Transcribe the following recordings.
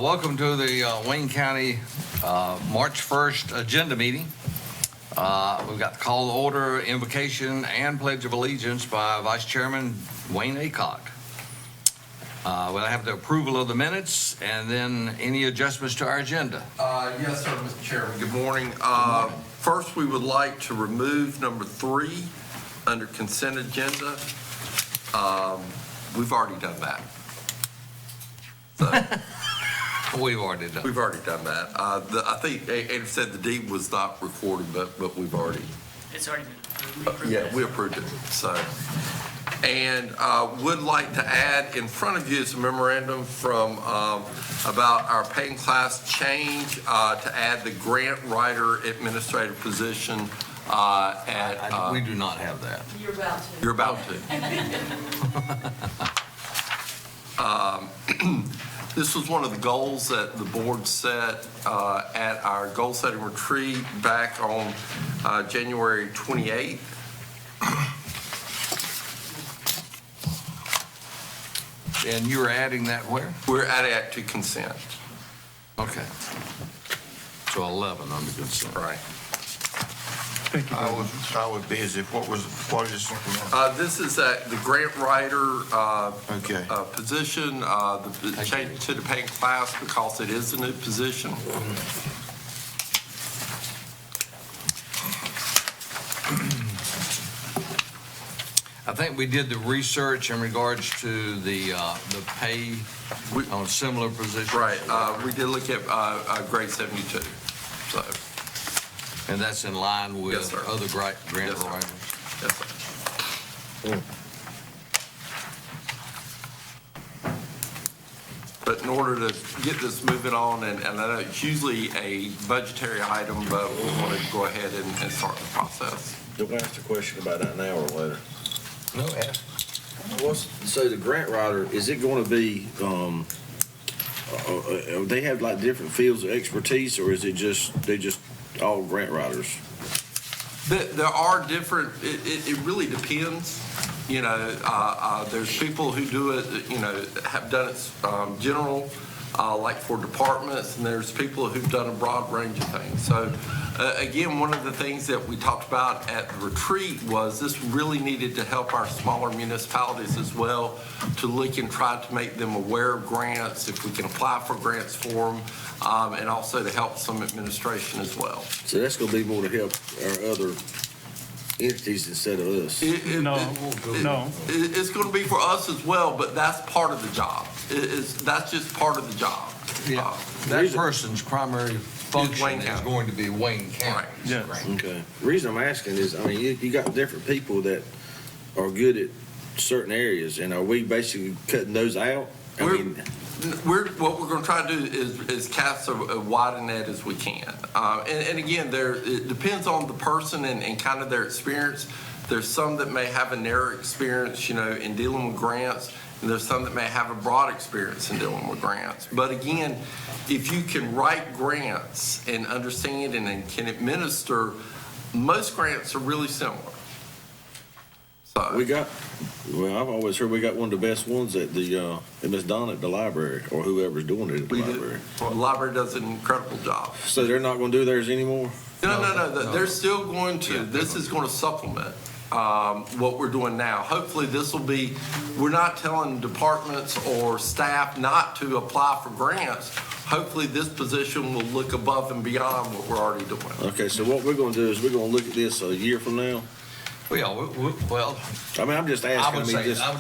Welcome to the Wayne County March 1st agenda meeting. We've got the call to order, invocation, and pledge of allegiance by Vice Chairman Wayne Aycock. We'll have the approval of the minutes and then any adjustments to our agenda. Yes, sir, Mr. Chairman. Good morning. First, we would like to remove number 3 under consent agenda. We've already done that. So, We've already done. we've already done that. I think Ada said the deed was not recorded, but we've already. It's already been approved. Yeah, we approved it. So, and would like to add in front of you is a memorandum from about our paying class change to add the grant writer administrative position at. We do not have that. You're about to. You're about to. This was one of the goals that the board set at our goal-setting retreat back on January 28th. And you were adding that where? We're adding it to consent. Okay. So 11 under consent. Right. I was busy. What is? This is the grant writer Okay. position, the change to the paying class because it is a new position. I think we did the research in regards to the pay on similar positions. Right. We did look at grade 72. So, And that's in line with Yes, sir. other grant Yes, sir. writers. yes, sir. But in order to get this moving on, and I know it's usually a budgetary item, but we want to go ahead and start the process. Do we ask a question about that now or later? No, ask. So the grant writer, is it going to be, they have like different fields of expertise, or is it they just all grant writers? There are different, it really depends. You know, there's people who do it, you know, have done it general, like for departments, and there's people who've done a broad range of things. So, again, one of the things that we talked about at the retreat was this really needed to help our smaller municipalities as well to look and try to make them aware of grants, if we can apply for grants for them, and also to help some administration as well. So that's going to be more to help our other entities instead of us. It's going to be for us as well, but that's part of the job. That's just part of the job. Yeah, that person's primary function Wayne is County. going to be Wayne County. Right. Okay. The reason I'm asking is, I mean, you got different people that are good at certain areas, and are we basically cutting those out? What we're going to try to do is cast a wide net as we can. And again, it depends on the person and kind of their experience. There's some that may have a narrow experience, you know, in dealing with grants, and there's some that may have a broad experience in dealing with grants. But again, if you can write grants and understand and can administer, most grants are really similar. So I've always heard we got one of the best ones at Ms. Donna at the library, or whoever's doing it at the library. the library does an incredible job. So they're not going to do theirs anymore? No. They're still going to. This is going to supplement what we're doing now. Hopefully, this will be. We're not telling departments or staff not to apply for grants. Hopefully, this position will look above and beyond what we're already doing. Okay, so what we're going to do is we're going to look at this a year from now. Well, yeah, well, I mean, I'm just I asking. would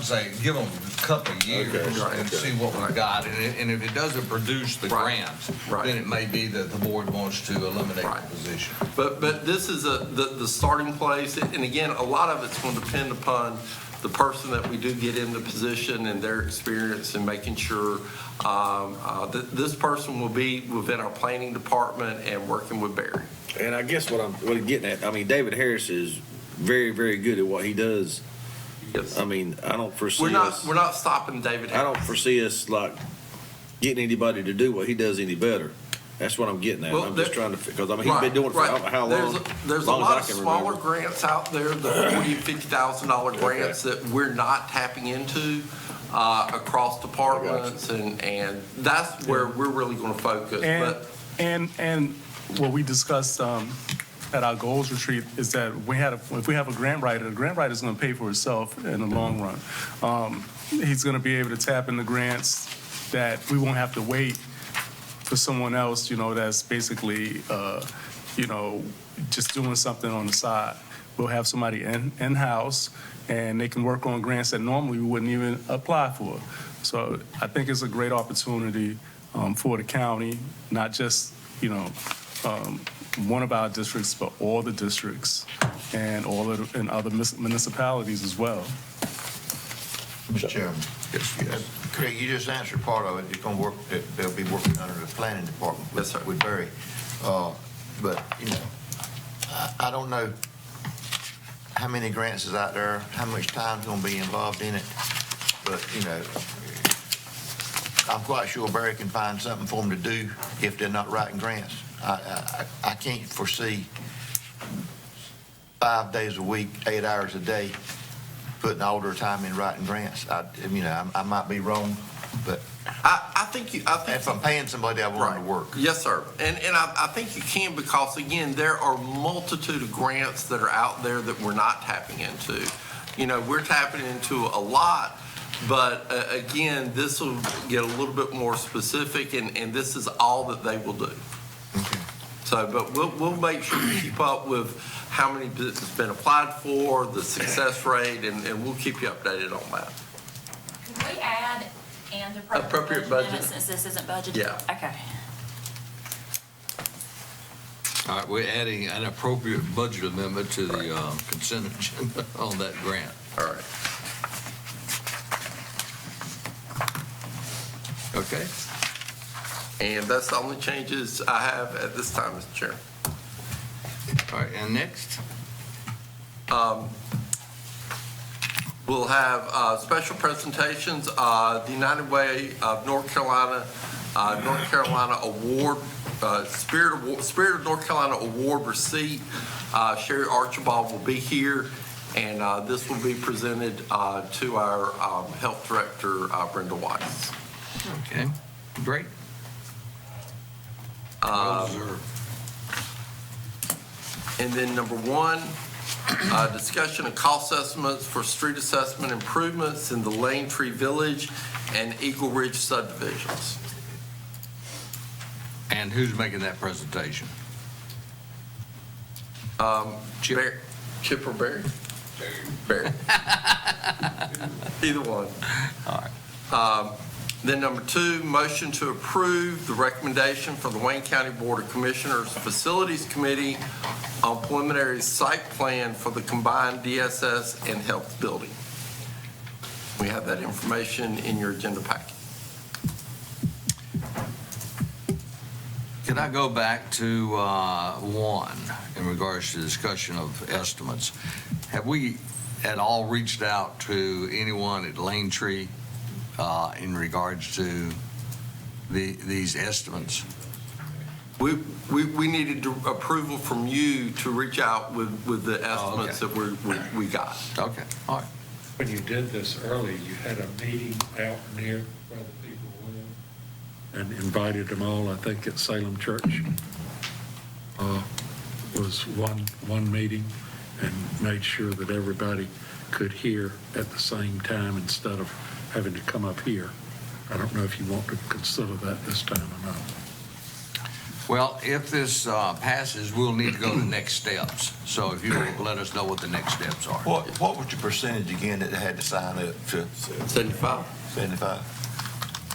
say give them a couple of years Okay. and see what we've got. And if it doesn't produce the Right. grant, then it may be that the board wants to eliminate Right. the position. But this is the starting place, and again, a lot of it's going to depend upon the person that we do get in the position and their experience and making sure that this person will be within our planning department and working with Barry. And I guess what I'm getting at, I mean, David Harris is very, very good at what he does. Yes. I mean, I don't foresee We're us. not stopping David I Harris. don't foresee us like getting anybody to do what he does any better. That's what I'm getting at. Well, I'm just trying to, because I mean, he's Right, been doing it for I don't know how long. There's as a long as lot I of can smaller remember. grants out there, the $40,000 and $50,000 grants that we're not tapping into. across departments, and that's where we're really going to focus. But And what we discussed at our goals retreat is that if we have a grant writer, the grant writer is going to pay for itself in the long run. He's going to be able to tap into grants that we won't have to wait for someone else, that's basically, just doing something on the side. We'll have somebody in-house, and they can work on grants that normally we wouldn't even apply for. So I think it's a great opportunity for the county, not just, one of our districts, but all the districts and and other municipalities as well. Mr. Chairman. Yes. Craig, you just answered part of it. It's gonna work, they'll be working under the planning department Yes, sir. with Barry. But, I don't know how many grants is out there, how much time's gonna be involved in it. But, I'm quite sure Barry can find something for them to do if they're not writing grants. I can't foresee 5 days a week, 8 hours a day, putting all their time in writing grants. I might be wrong, but I think if I'm paying somebody, I want them to work. Yes, sir. And I think you can, because again, there are multitude of grants that are out there that we're not tapping into. We're tapping into a lot, but again, this will get a little bit more specific, and this is all that they will do. Okay. So, but we'll make sure we keep up with how many has been applied for, the success rate, and we'll keep you updated on that. Could we add and Appropriate appropriate budget budget. amendment since this isn't budgeted? Yeah. Okay. All right, we're adding an appropriate budget amendment to the consent agenda on that grant. All right. Okay? And that's the only changes I have at this time, Mr. Chair. All right, and next? We'll have special presentations, the United Way of North Carolina Award, Spirit of North Carolina Award receipt. Sherry Archibald will be here, and this will be presented to our Health Director, Brenda Weiss. Okay, great. Well deserved. And then number one, discussion of cost estimates for street assessment improvements in the Lane Tree Village and Eagle Ridge subdivisions. And who's making that presentation? Chip? Chip or Barry? Barry. Either one. All right. Then number two, motion to approve the recommendation from the Wayne County Board of Commissioners Facilities Committee on preliminary site plan for the combined DSS and health building. We have that information in your agenda packet. Can I go back to one in regards to discussion of estimates? Have we at all reached out to anyone at Lane Tree in regards to these estimates? We needed approval from you to reach out with the estimates that we got. Okay, all right. When you did this early, you had a meeting out near where the people live and invited them all, I think at Salem Church. Was one meeting and made sure that everybody could hear at the same time instead of having to come up here. I don't know if you want to consider that this time or not. Well, if this passes, we'll need to go to the next steps. So if you let us know what the next steps are. What was the percentage again that they had to sign up to? 75. 75?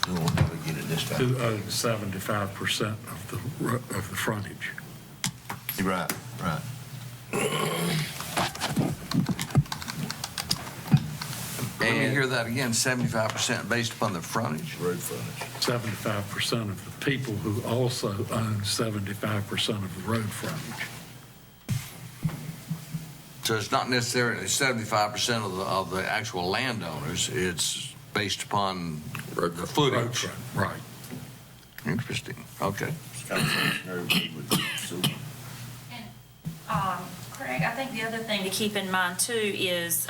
We won't never get it this time. Who owns 75% of the frontage? You're right. Let me hear that again, 75% based upon the frontage? Road frontage. 75% of the people who also own 75% of the road frontage. So it's not necessarily 75% of the actual landowners, it's based upon the Road footage. front, right. Interesting, okay. And, Craig, I think the other thing to keep in mind too is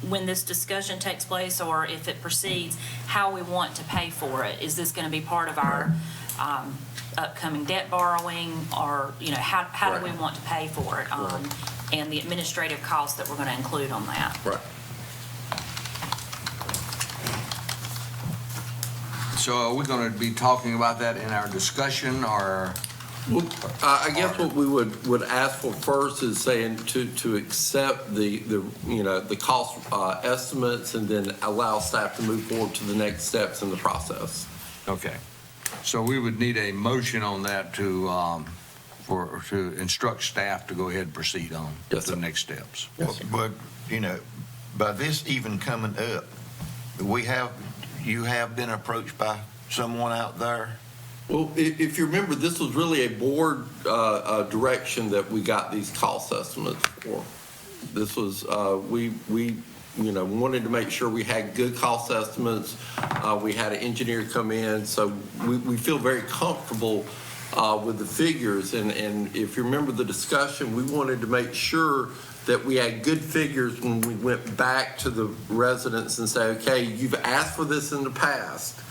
when this discussion takes place or if it proceeds, how we want to pay for it. Is this going to be part of our upcoming debt borrowing, or, you know, how do we want to pay for it? And the administrative costs that we're going to include on that. Right. So are we going to be talking about that in our discussion, or? Well, I guess what we would ask for first is saying to accept the cost estimates and then allow staff to move forward to the next steps in the process. Okay. So we would need a motion on that to instruct staff to go ahead and proceed on to Yes, the sir. next steps. But, you know, by this even coming up, you have been approached by someone out there? Well, if you remember, this was really a board direction that we got these cost estimates for. This was, we wanted to make sure we had good cost estimates. We had an engineer come in, so we feel very comfortable with the figures. And if you remember the discussion, we wanted to make sure that we had good figures when we went back to the residents and say, okay, you've asked for this in the past.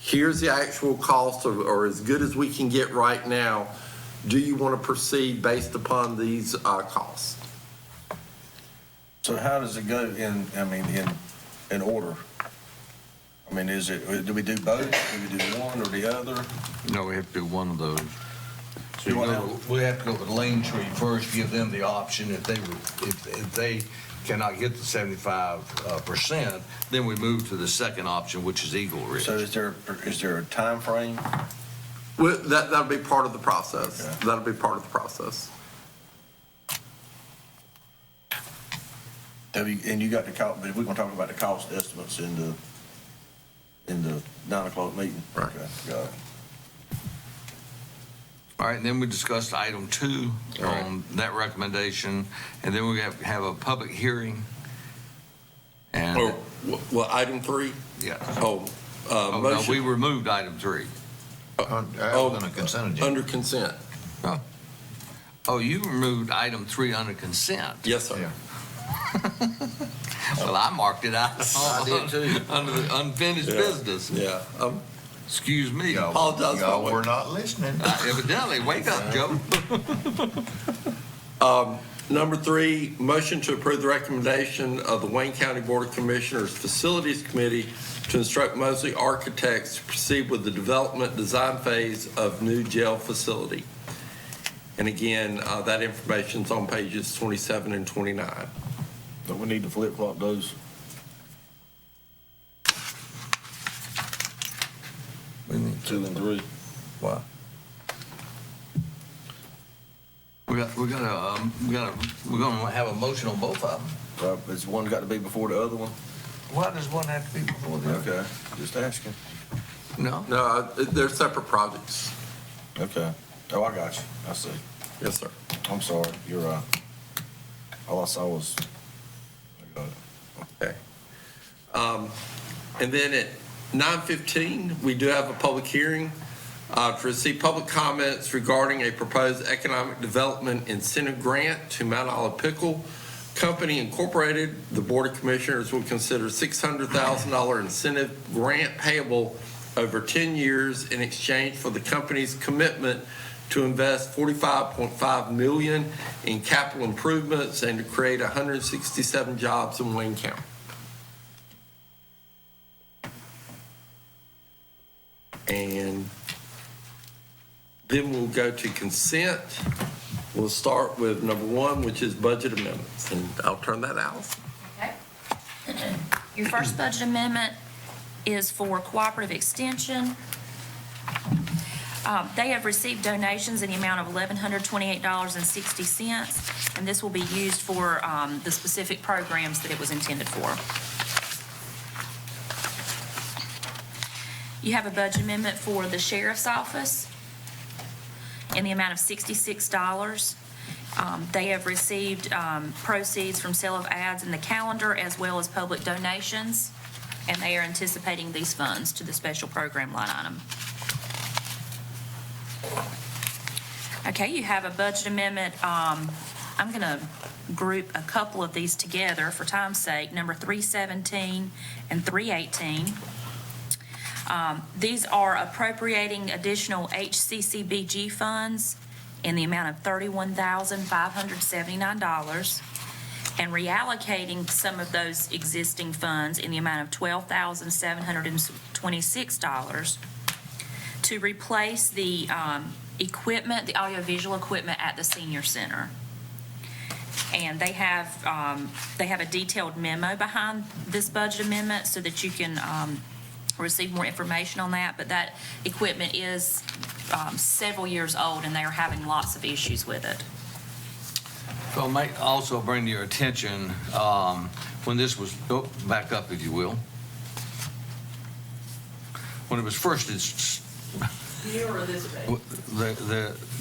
Here's the actual cost, or as good as we can get right now. Do you want to proceed based upon these costs? So how does it go in order? I mean, do we do both? Do we do one or the other? No, we have to do one of those. So you wanna- We have to go with Lane Tree first, give them the option. If they cannot get the 75%, then we move to the second option, which is Eagle Ridge. So is there a time frame? Well, that'll be part of the process. Okay. That'll be part of the process. And you got the cost, but we're gonna talk about the cost estimates in the 9 o'clock meeting? Right. Okay, got it. All right, and then we discussed item 2 All right. on that recommendation, and then we have a public hearing. And, Or, well, item 3? yeah. Oh, Oh, no, motion. we removed item 3. On a consent agenda. Under consent. Oh, you removed item 3 under consent. Yes, sir. Yeah. Well, I marked it out. I did too. Under the unfinished Yeah. business. Yeah. Excuse me. Apologize for Y'all what- were not listening. Evidently, wake up, Joe. Number 3, motion to approve the recommendation of the Wayne County Board of Commissioners Facilities Committee to instruct Mosley Architects to proceed with the development design phase of new jail facility. And again, that information's on pages 27 and 29. But we need to flip-flop those. We need 2 and 3. What? We're gonna have a motion on both of them. Has one got to be before the other one? Why does one have to be before the other? Okay, just asking. No? No, they're separate projects. Okay. Oh, I got you. I see. Yes, sir. I'm sorry. You're right. All I saw was, I got it. Okay. And then at 9:15, we do have a public hearing to receive public comments regarding a proposed economic development incentive grant to Mount Olive Pickle Company Incorporated. The Board of Commissioners will consider $600,000 incentive grant payable over 10 years in exchange for the company's commitment to invest $45.5 million in capital improvements and to create 167 jobs in Wayne County. And then we'll go to consent. We'll start with number 1, which is budget amendments, and I'll turn that out. Okay. Your first budget amendment is for cooperative extension. They have received donations in the amount of $1,128.60, and this will be used for the specific programs that it was intended for. You have a budget amendment for the sheriff's office in the amount of $66. They have received proceeds from sale of ads in the calendar as well as public donations, and they are anticipating these funds to the special program line item. Okay, you have a budget amendment I'm going to group a couple of these together for time's sake, number 317 and 318. These are appropriating additional HCCBG funds in the amount of $31,579 and reallocating some of those existing funds in the amount of $12,726 to replace the equipment, the audiovisual equipment at the senior center. And they have a detailed memo behind this budget amendment so that you can receive more information on that. But that equipment is several years old, and they are having lots of issues with it. So I might also bring to your attention, when this was, back up if you will. When it was first, Here or this way?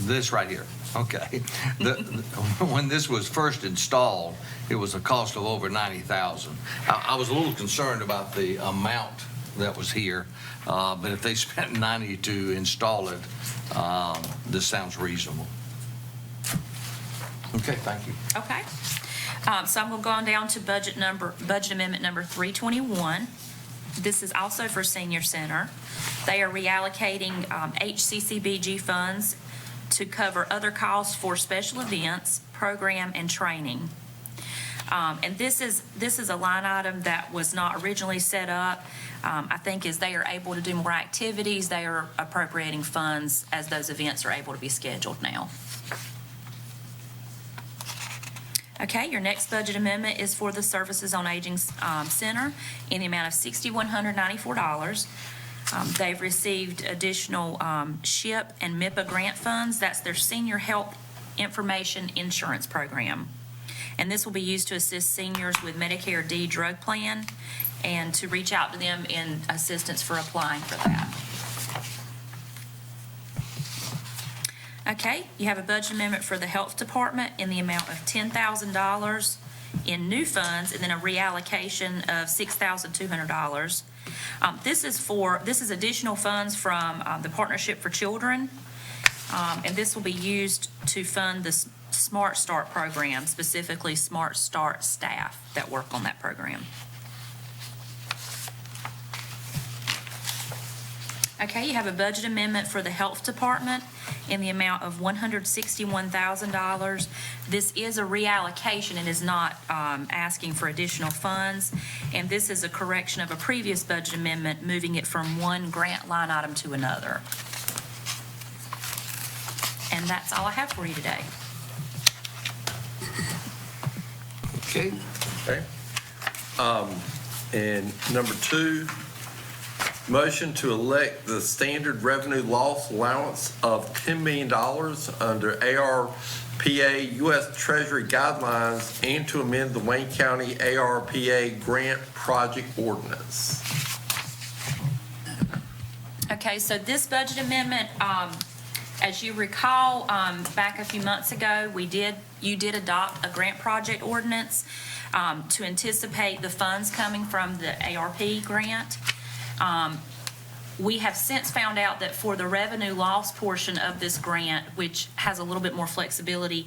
this right here, okay. When this was first installed, it was a cost of over $90,000. I was a little concerned about the amount that was here, but if they spent $90 to install it, this sounds reasonable. Okay, thank you. Okay. So I'm going to go on down to budget amendment number 321. This is also for senior center. They are reallocating HCCBG funds to cover other costs for special events, program, and training. And this is a line item that was not originally set up. I think as they are able to do more activities, they are appropriating funds as those events are able to be scheduled now. Okay, your next budget amendment is for the Services on Aging Center in the amount of $6,194. They've received additional SHIP and MIPA grant funds. That's their Senior Health Information Insurance Program. And this will be used to assist seniors with Medicare D drug plan and to reach out to them in assistance for applying for that. Okay, you have a budget amendment for the Health Department in the amount of $10,000 in new funds and then a reallocation of $6,200. This is additional funds from the Partnership for Children, and this will be used to fund the Smart Start program, specifically Smart Start staff that work on that program. Okay, you have a budget amendment for the Health Department in the amount of $161,000. This is a reallocation and is not asking for additional funds. And this is a correction of a previous budget amendment, moving it from one grant line item to another. And that's all I have for you today. Okay. Okay. And number 2, motion to elect the standard revenue loss allowance of $10 million under ARPA U.S. Treasury guidelines and to amend the Wayne County ARPA grant project ordinance. Okay, so this budget amendment, as you recall, back a few months ago, you did adopt a grant project ordinance to anticipate the funds coming from the ARP grant. We have since found out that for the revenue loss portion of this grant, which has a little bit more flexibility,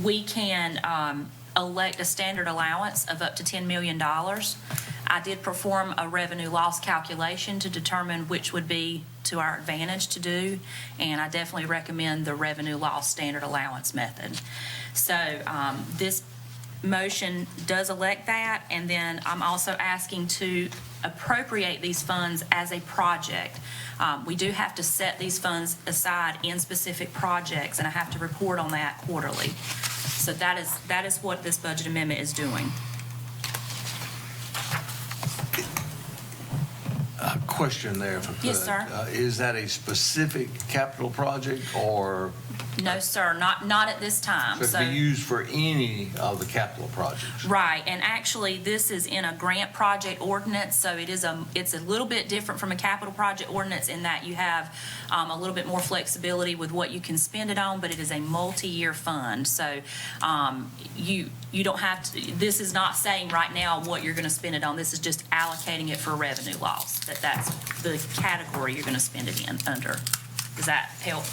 we can elect a standard allowance of up to $10 million. I did perform a revenue loss calculation to determine which would be to our advantage to do, and I definitely recommend the revenue loss standard allowance method. So this motion does elect that, and then I'm also asking to appropriate these funds as a project. We do have to set these funds aside in specific projects, and I have to report on that quarterly. So that is what this budget amendment is doing. A question there, if I could. Yes, sir. Is that a specific capital project, or No, sir, not at this time. could it be used for any of the capital projects? Right, and actually, this is in a grant project ordinance, so it's a little bit different from a capital project ordinance in that you have a little bit more flexibility with what you can spend it on, but it is a multi-year fund. So you don't have to, this is not saying right now what you're going to spend it on. This is just allocating it for revenue loss, that's the category you're going to spend it in under. Does that help?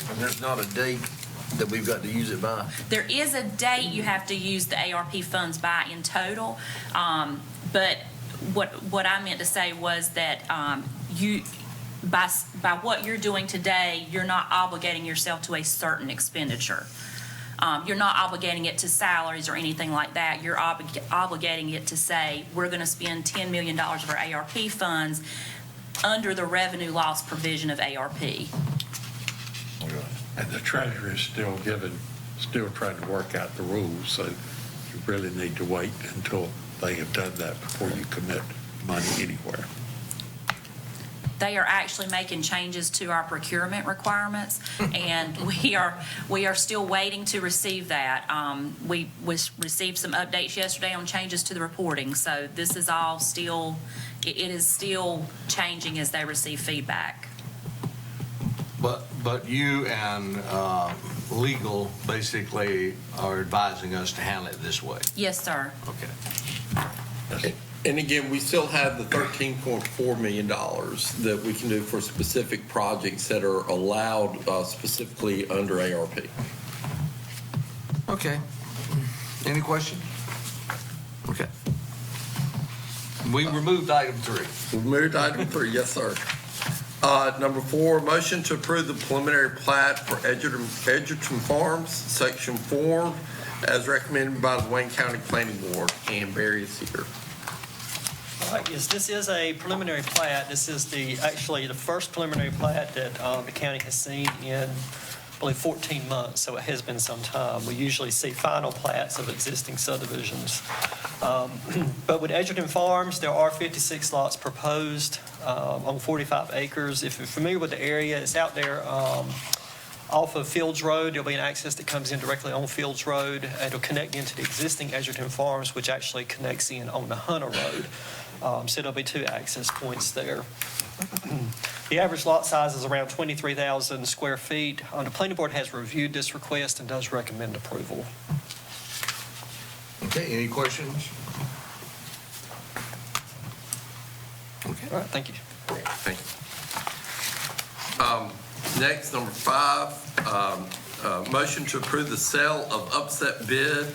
And there's not a date that we've got to use it by? There is a date you have to use the ARP funds by in total, but what I meant to say was that you, by what you're doing today, you're not obligating yourself to a certain expenditure. You're not obligating it to salaries or anything like that. You're obligating it to say, we're going to spend $10 million of our ARP funds under the revenue loss provision of ARP. And the treasurer is still trying to work out the rules, so you really need to wait until they have done that before you commit money anywhere. They are actually making changes to our procurement requirements, and we are still waiting to receive that. We received some updates yesterday on changes to the reporting, so this is all still, it is still changing as they receive feedback. But you and legal basically are advising us to handle it this way. Yes, sir. Okay. And again, we still have the $13.4 million that we can do for specific projects that are allowed specifically under ARP. Okay. Any questions? Okay. We removed item 3. We've moved to item 3, yes, sir. Number 4, motion to approve the preliminary plat for Edgerton Farms, Section 4, as recommended by the Wayne County Planning Board, and Barry is here. All right, yes, this is a preliminary plat. This is actually the first preliminary plat that the county has seen in, I believe, 14 months, so it has been some time. We usually see final plats of existing subdivisions. But with Edgerton Farms, there are 56 lots proposed on 45 acres. If you're familiar with the area, it's out there off of Fields Road. There'll be an access that comes in directly on Fields Road. It'll connect into the existing Edgerton Farms, which actually connects in on the Hunter Road. So there'll be 2 access points there. The average lot size is around 23,000 square feet. The planning board has reviewed this request and does recommend approval. Okay, any questions? Okay. All right, thank you. Thank you. Next, number 5, motion to approve the sale of upset bid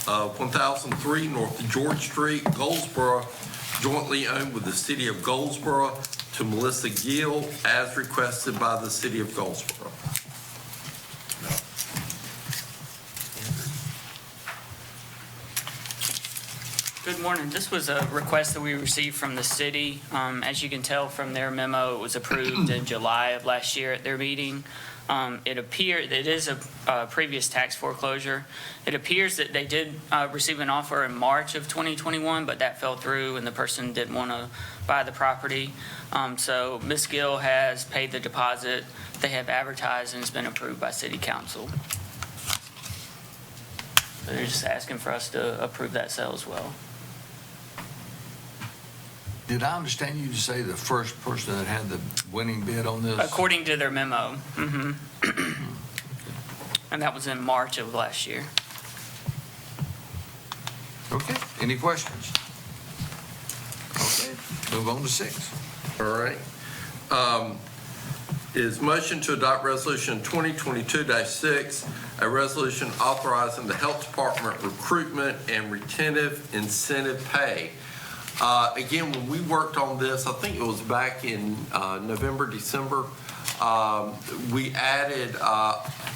of 1003 North George Street, Goldsboro, jointly owned with the city of Goldsboro, to Melissa Gill as requested by the city of Goldsboro. Good morning. This was a request that we received from the city. As you can tell from their memo, it was approved in July of last year at their meeting. It is a previous tax foreclosure. It appears that they did receive an offer in March of 2021, but that fell through and the person didn't want to buy the property. So Ms. Gill has paid the deposit. They have advertised and it's been approved by city council. So they're just asking for us to approve that sale as well. Did I understand you to say the first person that had the winning bid on this? According to their memo. And that was in March of last year. Okay, any questions? Okay, move on to 6. All right. Is motion to adopt resolution 2022-6, a resolution authorizing the health department recruitment and retentive incentive pay. Again, when we worked on this, I think it was back in November, December, we added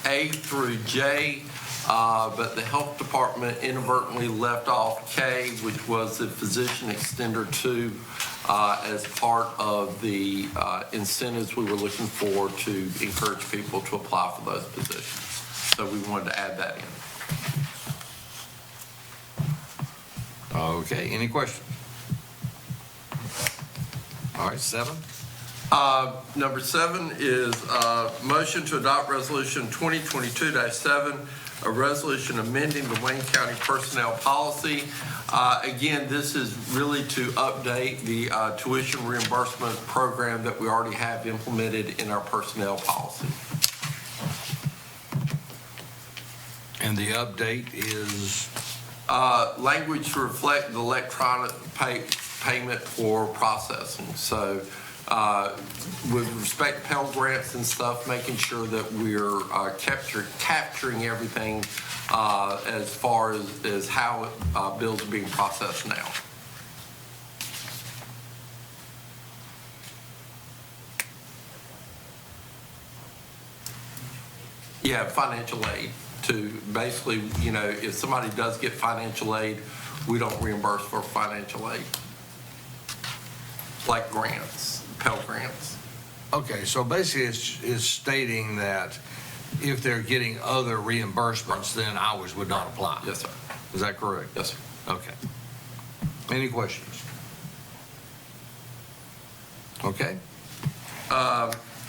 A through J, but the health department inadvertently left off K, which was the physician extender 2, as part of the incentives we were looking for to encourage people to apply for those positions. So we wanted to add that in. Okay, any questions? All right, 7. Number 7 is motion to adopt resolution 2022-7, a resolution amending the Wayne County personnel policy. Again, this is really to update the tuition reimbursement program that we already have implemented in our personnel policy. And the update is? Language to reflect the electronic payment for processing. So with respect to Pell Grants and stuff, making sure that we're capturing everything as far as how bills are being processed now. Yeah, financial aid to basically, you know, if somebody does get financial aid, we don't reimburse for financial aid. Like grants, Pell Grants. Okay, so basically it's stating that if they're getting other reimbursements, then ours would not apply. Yes, sir. Is that correct? Yes, sir. Okay. Any questions? Okay.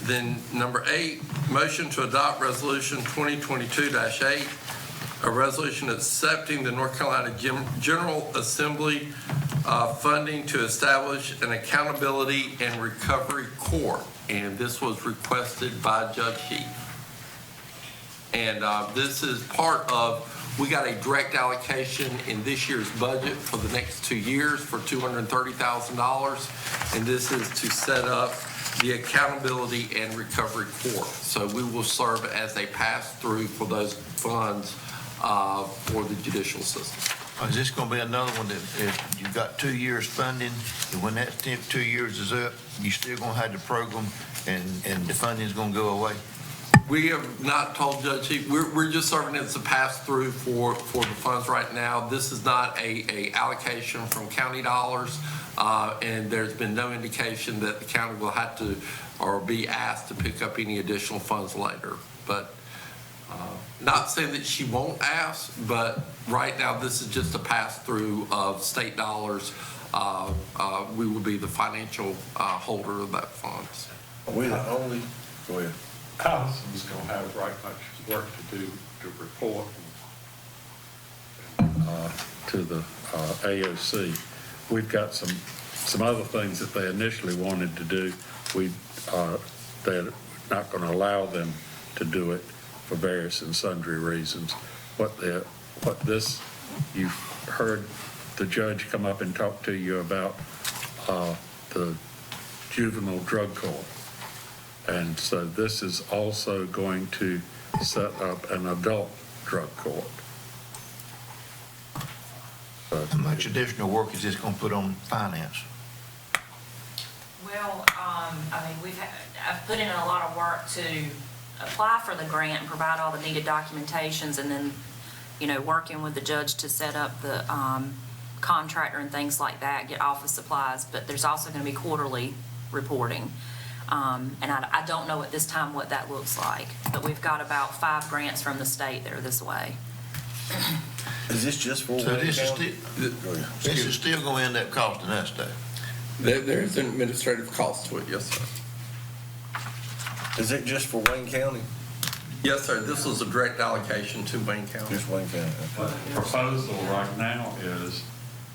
Then number 8, motion to adopt resolution 2022-8, a resolution accepting the North Carolina General Assembly funding to establish an accountability and recovery court. And this was requested by Judge Heath. And this is part of, we got a direct allocation in this year's budget for the next 2 years for $230,000. And this is to set up the accountability and recovery court. So we will serve as a pass-through for those funds for the judicial system. Is this gonna be another one that if you've got 2 years funding, and when that 2 years is up, you still gonna have the program and the funding's gonna go away? We have not told Judge Heath, we're just serving as a pass-through for the funds right now. This is not a allocation from county dollars, and there's been no indication that the county will have to or be asked to pick up any additional funds later. But not saying that she won't ask, but right now this is just a pass-through of state dollars. We will be the financial holder of that funds. Are we the only, go ahead. Allison's gonna have right much work to do to report to the AOC. We've got some other things that they initially wanted to do. They're not gonna allow them to do it for various and sundry reasons. You've heard the judge come up and talk to you about the juvenile drug court. And so this is also going to set up an adult drug court. How much additional work is this gonna put on finance? Well, I mean, I've put in a lot of work to apply for the grant and provide all the needed documentations, and then, you know, working with the judge to set up the contractor and things like that, get office supplies, but there's also gonna be quarterly reporting. And I don't know at this time what that looks like, but we've got about 5 grants from the state that are this way. Is this just for So Wayne this is County? this is still gonna end up costing us though. There's an administrative cost to it, yes, sir. Is it just for Wayne County? Yes, sir. This was a direct allocation to Wayne County. Just Wayne County, But okay. the proposal right now is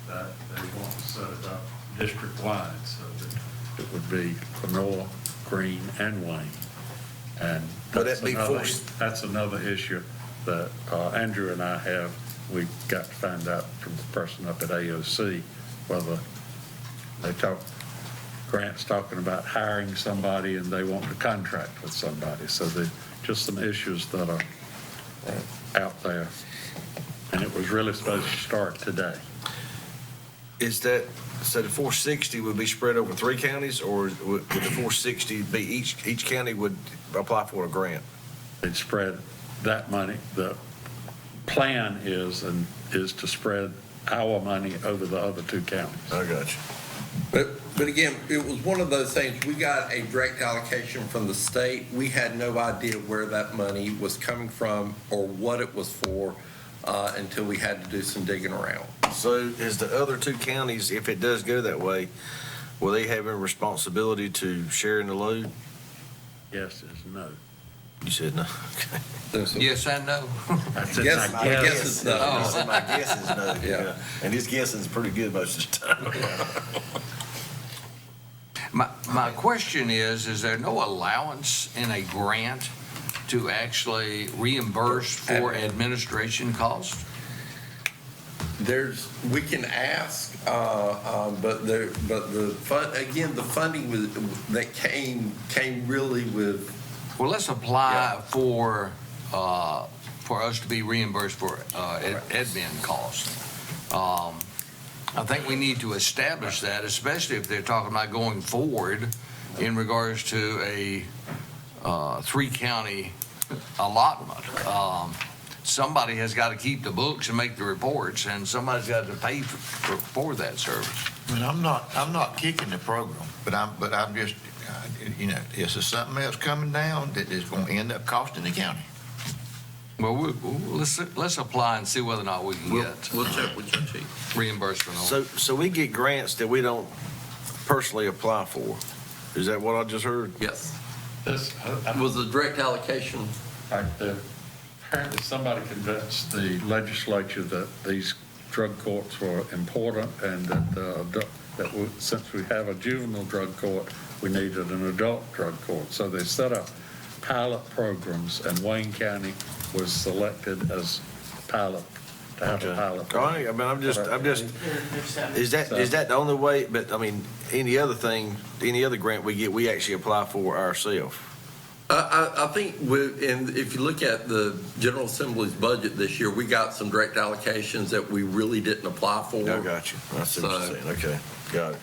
that they want to set it up district-wide, so that it would be Lenoir, Green, and Wayne. And Would that be that's another issue that Andrew and I have. We got to find out from the person up at AOC whether Grant's talking about hiring somebody and they want to contract with somebody. So just some issues that are out there. And it was really supposed to start today. Is that, so the 460 would be spread over 3 counties, or would the 460 be each county would apply for a grant? They'd spread that money. The plan is to spread our money over the other 2 counties. I got you. But again, it was one of those things, we got a direct allocation from the state. We had no idea where that money was coming from or what it was for until we had to do some digging around. So is the other 2 counties, if it does go that way, will they have a responsibility to share in the load? Yes is no. You said no, okay. Yes and no. That's Yes, my I guess. guess it's no. Oh, my guess is no, Yeah. yeah. And his guessing's pretty good most of the time. My question is there no allowance in a grant to actually reimburse for administration costs? we can ask, but the funding that came really with, Well, let's apply for us to be reimbursed for admin costs. I think we need to establish that, especially if they're talking about going forward in regards to a three-county allotment. Somebody has got to keep the books and make the reports, and somebody's got to pay for that service. I mean, I'm not kicking the program, but I'm just, is there something else coming down that is going to end up costing the county? Well, let's apply and see whether or not we can get we'll check with your chief. reimbursement on it. So we get grants that we don't personally apply for. Is that what I just heard? Yes. This, Was a direct allocation. apparently somebody convinced the legislature that these drug courts were important and that since we have a juvenile drug court, we needed an adult drug court. So they set up pilot programs, and Wayne County was selected as pilot, to have a pilot. I mean, I'm just, is that the only way? But I mean, any other grant we get, we actually apply for ourselves. I think and if you look at the General Assembly's budget this year, we got some direct allocations that we really didn't apply for. I got you. I see what you're saying. Okay, got it.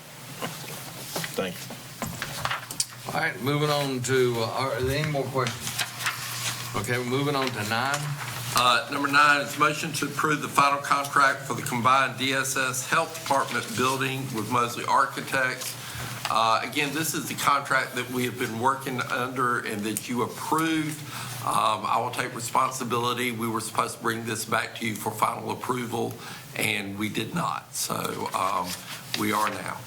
Thank you. All right, moving on to, are there any more questions? Okay, we're moving on to 9. Number 9 is motion to approve the final contract for the combined DSS Health Department building with Mosley Architects. Again, this is the contract that we have been working under and that you approved. I will take responsibility. We were supposed to bring this back to you for final approval, and we did not. So we are now.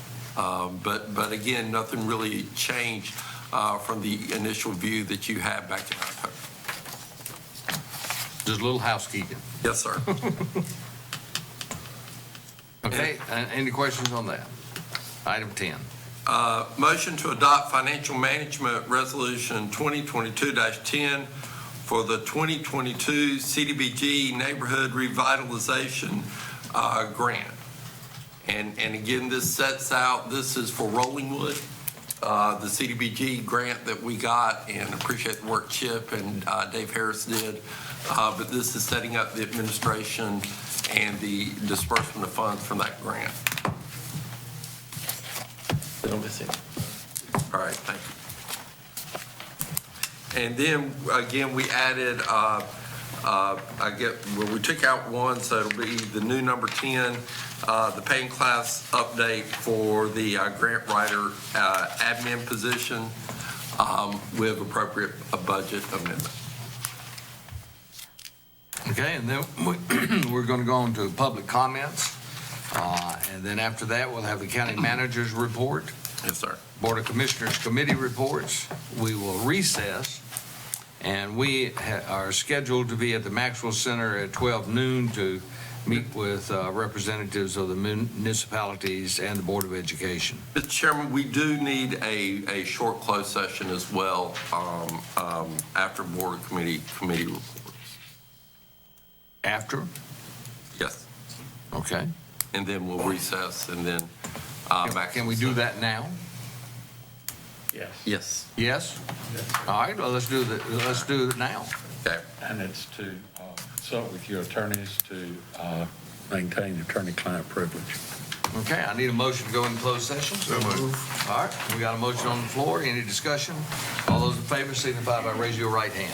But again, nothing really changed from the initial view that you had back in October. Just a little housekeeping. Yes, sir. Okay, any questions on that? Item 10. Motion to adopt financial management resolution 2022-10 for the 2022 CDBG neighborhood revitalization grant. And again, this sets out, this is for Rollingwood, the CDBG grant that we got, and appreciate the work Chip and Dave Harris did. But this is setting up the administration and the disbursement of funds from that grant. Did I miss it? All right, thank you. And then, again, we added, we took out one, so it'll be the new number 10, the paying class update for the grant writer admin position with appropriate budget amendment. Okay, and then we're going to go on to public comments. And then after that, we'll have the county manager's report. Yes, sir. Board of Commissioners committee reports. We will recess, and we are scheduled to be at the Maxwell Center at 12 noon to meet with representatives of the municipalities and the Board of Education. Mr. Chairman, we do need a short closed session as well after board committee reports. After? Yes. Okay. And then we'll recess and then back. Can we do that now? Yes. Yes. Yes? All right, well, let's do it now. Okay. And it's to consult with your attorneys to maintain attorney-client privilege. Okay, I need a motion to go into closed session. So moved. All right, we got a motion on the floor. Any discussion? All those in favor signify by raising your right hand.